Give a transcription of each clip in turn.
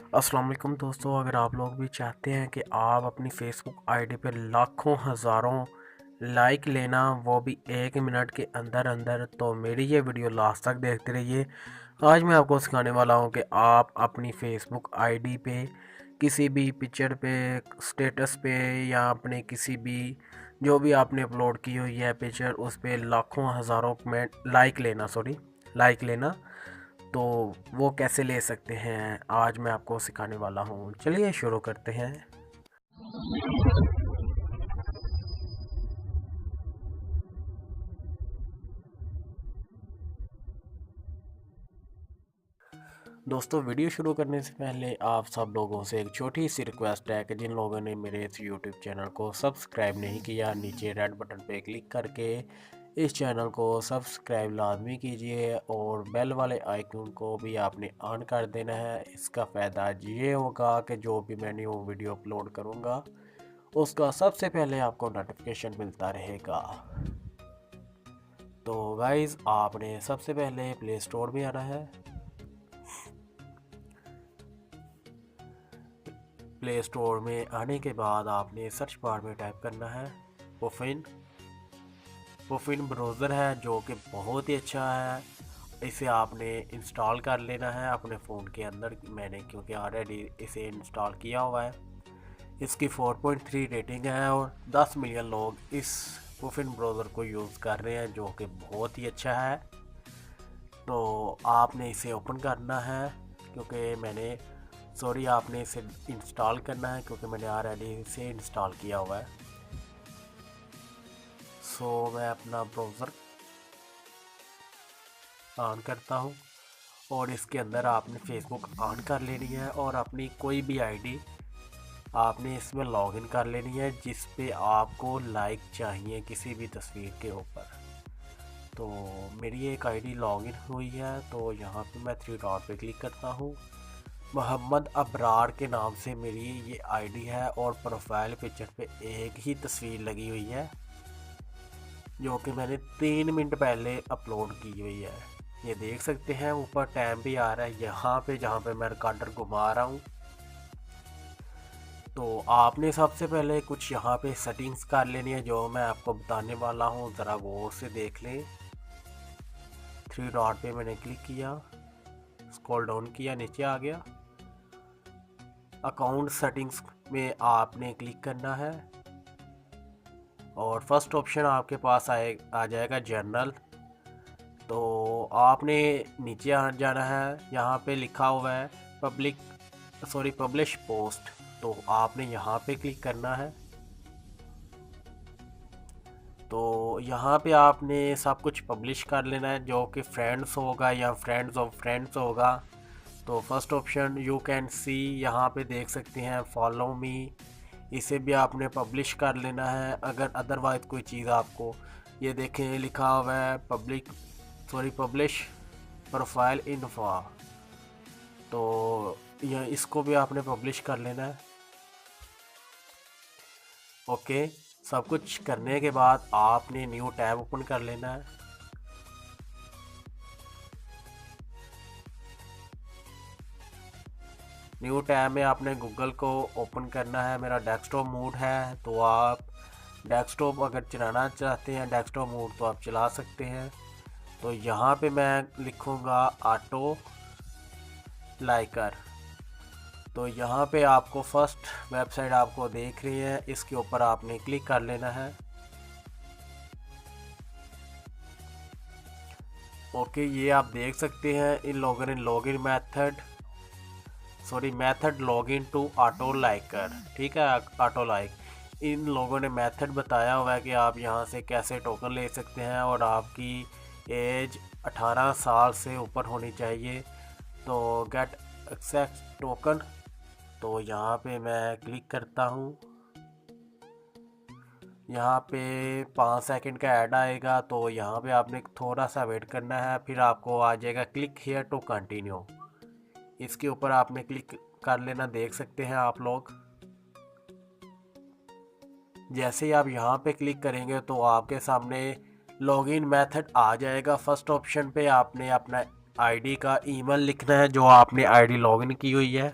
अस्सलाम वालेकुम दोस्तों, अगर आप लोग भी चाहते हैं कि आप अपनी फ़ेसबुक आईडी पे लाखों हज़ारों लाइक लेना, वो भी 1 मिनट के अंदर अंदर, तो मेरी ये वीडियो लास्ट तक देखते रहिए। आज मैं आपको सिखाने वाला हूँ कि आप अपनी फ़ेसबुक आईडी पे किसी भी पिक्चर पे, स्टेटस पे या अपने किसी भी जो भी आपने अपलोड की हुई है पिक्चर, उस पे लाखों हज़ारों कमेंट लाइक लेना। तो वो कैसे ले सकते हैं आज मैं आपको सिखाने वाला हूँ। चलिए शुरू करते हैं। दोस्तों, वीडियो शुरू करने से पहले आप सब लोगों से एक छोटी सी रिक्वेस्ट है कि जिन लोगों ने मेरे इस यूट्यूब चैनल को सब्सक्राइब नहीं किया, नीचे रेड बटन पे क्लिक करके इस चैनल को सब्सक्राइब लाजमी कीजिए और बेल वाले आइकन को भी आपने ऑन कर देना है। इसका फ़ायदा ये होगा कि जो भी मैं न्यू वीडियो अपलोड करूँगा उसका सबसे पहले आपको नोटिफिकेशन मिलता रहेगा। तो गाइज़, आपने सबसे पहले प्ले स्टोर में आना है। प्ले स्टोर में आने के बाद आपने सर्च बार में टाइप करना है पुफिन। पुफिन ब्राउज़र है जो कि बहुत ही अच्छा है। इसे आपने इंस्टॉल कर लेना है अपने फ़ोन के अंदर। मैंने क्योंकि ऑलरेडी इसे इंस्टॉल किया हुआ है। इसकी 4.3 रेटिंग है और 10 मिलियन लोग इस पुफिन ब्राउज़र को यूज़ कर रहे हैं, जो कि बहुत ही अच्छा है। तो आपने इसे ओपन करना है आपने इसे इंस्टॉल करना है क्योंकि मैंने ऑलरेडी इसे इंस्टॉल किया हुआ है। मैं अपना ब्राउज़र ऑन करता हूँ और इसके अंदर आपने फेसबुक ऑन कर लेनी है और अपनी कोई भी आईडी आपने इसमें लॉगिन कर लेनी है जिस पे आपको लाइक चाहिए किसी भी तस्वीर के ऊपर। तो मेरी एक आईडी लॉगिन हुई है, तो यहाँ पे मैं थ्री डॉट पे क्लिक करता हूँ। मोहम्मद अबरार के नाम से मेरी ये आईडी है और प्रोफाइल पिक्चर पे एक ही तस्वीर लगी हुई है जो कि मैंने 3 मिनट पहले अपलोड की हुई है। ये देख सकते हैं, ऊपर टाइम भी आ रहा है यहाँ पे जहाँ पे मैं रिकॉर्डर घुमा रहा हूँ। तो आपने सबसे पहले कुछ यहाँ पे सेटिंग्स कर लेनी है जो मैं आपको बताने वाला हूँ, ज़रा गौर से देख लें। थ्री डॉट पे मैंने क्लिक किया, स्क्रॉल डाउन किया, नीचे आ गया। अकाउंट सेटिंग्स में आपने क्लिक करना है और फर्स्ट ऑप्शन आपके पास आ जाएगा जनरल। तो आपने नीचे आ जाना है, यहाँ पे लिखा हुआ है पब्लिश पोस्ट, तो आपने यहाँ पे क्लिक करना है। तो यहाँ पे आपने सब कुछ पब्लिश कर लेना है जो कि फ्रेंड्स होगा या फ्रेंड्स ऑफ फ्रेंड्स होगा। तो first option you can see, यहाँ पे देख सकते हैं फॉलो मी, इसे भी आपने पब्लिश कर लेना है। अगर अदरवाइज़ कोई चीज़ आपको, ये देखें लिखा हुआ है पब्लिश प्रोफाइल इन्फो, तो ये इसको भी आपने पब्लिश कर लेना है। ओके, सब कुछ करने के बाद आपने न्यू टैब ओपन कर लेना है। न्यू टैब में आपने गूगल को ओपन करना है। मेरा डेस्कटॉप मोड है, तो आप डेस्कटॉप अगर चलाना चाहते हैं डेस्कटॉप मोड तो आप चला सकते हैं। तो यहाँ पे मैं लिखूँगा ऑटो लाइकर। तो यहाँ पे आपको फर्स्ट वेबसाइट आपको देख रही है, इसके ऊपर आपने क्लिक कर लेना है। ओके, ये आप देख सकते हैं इन लोगों ने login method login to auto liker, ठीक है, ऑटो लाइक। इन लोगों ने मेथड बताया हुआ है कि आप यहाँ से कैसे टोकन ले सकते हैं और आपकी एज 18 साल से ऊपर होनी चाहिए। तो गेट एक्सेस टोकन, तो यहाँ पे मैं क्लिक करता हूँ। यहाँ पे 5 सेकंड का ऐड आएगा, तो यहाँ पे आपने थोड़ा सा वेट करना है, फिर आपको आ जाएगा क्लिक हियर टू कंटिन्यू। इसके ऊपर आपने क्लिक कर लेना, देख सकते हैं आप लोग। जैसे ही आप यहाँ पे क्लिक करेंगे तो आपके सामने लॉगिन मेथड आ जाएगा। फर्स्ट ऑप्शन पे आपने अपना आईडी का ईमेल लिखना है जो आपने आईडी लॉगिन की हुई है।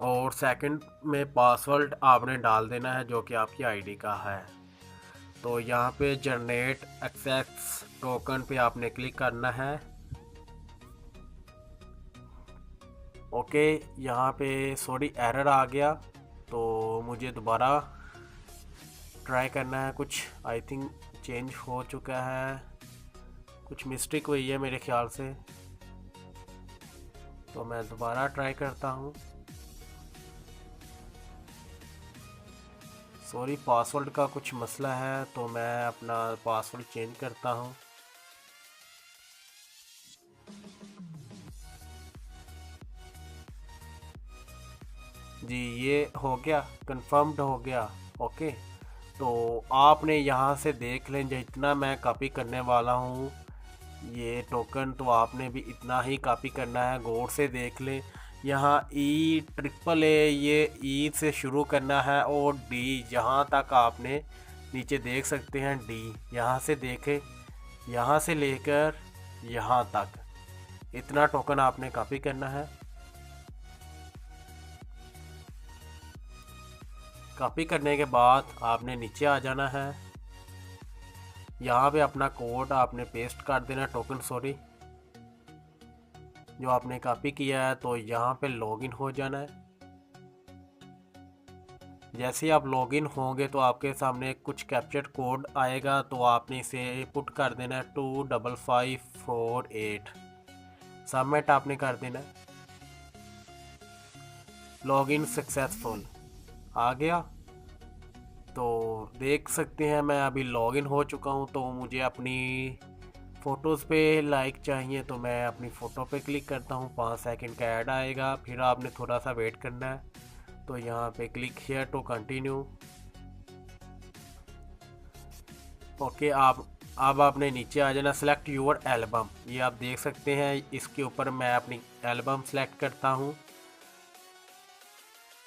और सेकंड में पासवर्ड आपने डाल देना है जो कि आपकी आईडी का है। तो यहाँ पे जनरेट एक्सेस टोकन पे आपने क्लिक करना है। ओके, यहाँ पे सॉरी एरर आ गया, तो मुझे दोबारा ट्राई करना है। कुछ आई थिंक चेंज हो चुका है, कुछ मिस्टेक हुई है मेरे ख्याल से, तो मैं दोबारा ट्राई करता हूँ। सॉरी, पासवर्ड का कुछ मसला है, तो मैं अपना पासवर्ड चेंज करता हूँ। जी, ये हो गया, कंफर्म्ड हो गया। ओके, तो आपने यहाँ से देख लें, जितना मैं कॉपी करने वाला हूँ ये टोकन, तो आपने भी इतना ही कॉपी करना है। गौर से देख लें, यहाँ EAAA ये ई से शुरू करना है और डी जहाँ तक आपने नीचे देख सकते हैं, डी यहाँ से देखें, यहाँ से लेकर यहाँ तक इतना टोकन आपने कॉपी करना है। कॉपी करने के बाद आपने नीचे आ जाना है, यहाँ पे अपना कोड आपने पेस्ट कर देना, टोकन सॉरी जो आपने कॉपी किया है। तो यहाँ पे लॉगिन हो जाना है। जैसे ही आप लॉगिन होंगे तो आपके सामने कुछ कैप्चर कोड आएगा, तो आपने इसे पुट कर देना है 25548। सबमिट आपने कर देना है। लॉगिन सक्सेसफुल आ गया, तो देख सकते हैं मैं अभी लॉगिन हो चुका हूं। तो मुझे अपनी फ़ोटोज़ पे लाइक चाहिए, तो मैं अपनी फ़ोटो पे क्लिक करता हूं। 5 सेकंड का ऐड आएगा, फिर आपने थोड़ा सा वेट करना है। तो यहाँ पे click here to continue. Okay, अब आपने नीचे आ जाना, सेलेक्ट योर एल्बम। ये आप देख सकते हैं, इसके ऊपर मैं अपनी एल्बम सेलेक्ट करता हूँ।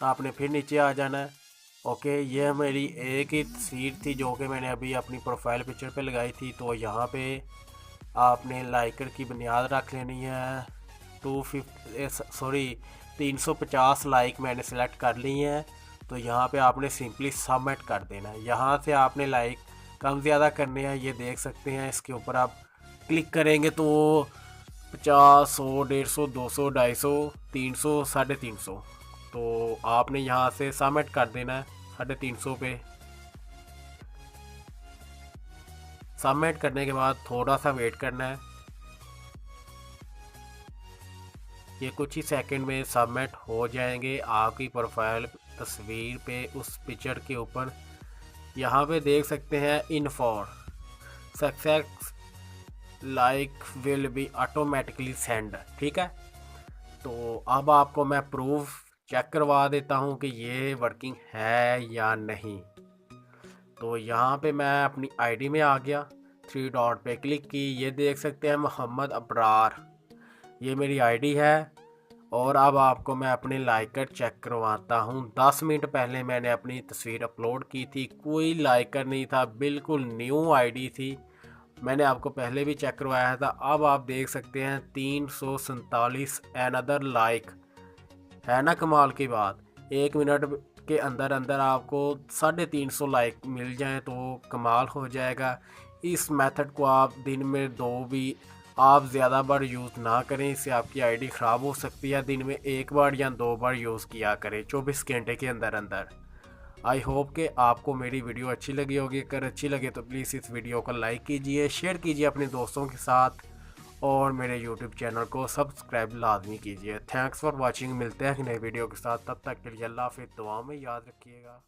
आपने फिर नीचे आ जाना है। ओके, ये मेरी एक ही तस्वीर थी जो कि मैंने अभी अपनी प्रोफाइल पिक्चर पे लगाई थी। तो यहाँ पे आपने लाइकर की बुनियाद रख लेनी है। 350 लाइक मैंने सेलेक्ट कर ली हैं। तो यहाँ पे आपने सिंपली सबमिट कर देना है। यहाँ से आपने लाइक कम ज़्यादा करने हैं, ये देख सकते हैं। इसके ऊपर आप क्लिक करेंगे तो 50, 100, 150, 200, 250, 300, 350। तो आपने यहाँ से सबमिट कर देना है 350 पे। सबमिट करने के बाद थोड़ा सा वेट करना है। ये कुछ ही सेकंड में सबमिट हो जाएंगे आपकी प्रोफाइल तस्वीर पे, उस पिक्चर के ऊपर। यहाँ पे देख सकते हैं in for success like will be automatically send. ठीक है, तो अब आपको मैं प्रूफ चेक करवा देता हूँ कि ये वर्किंग है या नहीं। तो यहाँ पे मैं अपनी आईडी में आ गया, 3 डॉट पे क्लिक की। ये देख सकते हैं मोहम्मद अबरार, ये मेरी आईडी है। और अब आपको मैं अपने लाइकर चेक करवाता हूँ। 10 मिनट पहले मैंने अपनी तस्वीर अपलोड की थी, कोई लाइकर नहीं था, बिल्कुल न्यू आईडी थी। मैंने आपको पहले भी चेक करवाया था। अब आप देख सकते हैं 347 अनदर लाइक, है ना कमाल की बात। 1 मिनट के अंदर अंदर आपको 350 लाइक मिल जाए तो कमाल हो जाएगा। इस मेथड को आप दिन में 2 भी आप ज़्यादा बार यूज़ ना करें, इससे आपकी आईडी ख़राब हो सकती है। दिन में 1 बार या 2 बार यूज़ किया करें 24 घंटे के अंदर अंदर। आई होप कि आपको मेरी वीडियो अच्छी लगी होगी। अगर अच्छी लगे तो प्लीज़ इस वीडियो को लाइक कीजिए, शेयर कीजिए अपने दोस्तों के साथ, और मेरे यूट्यूब चैनल को सब्सक्राइब लाजमी कीजिए। Thanks for watching. मिलते हैं नए वीडियो के साथ, तब तक के लिए अल्लाह हाफ़िज़। दुआ में याद रखिएगा।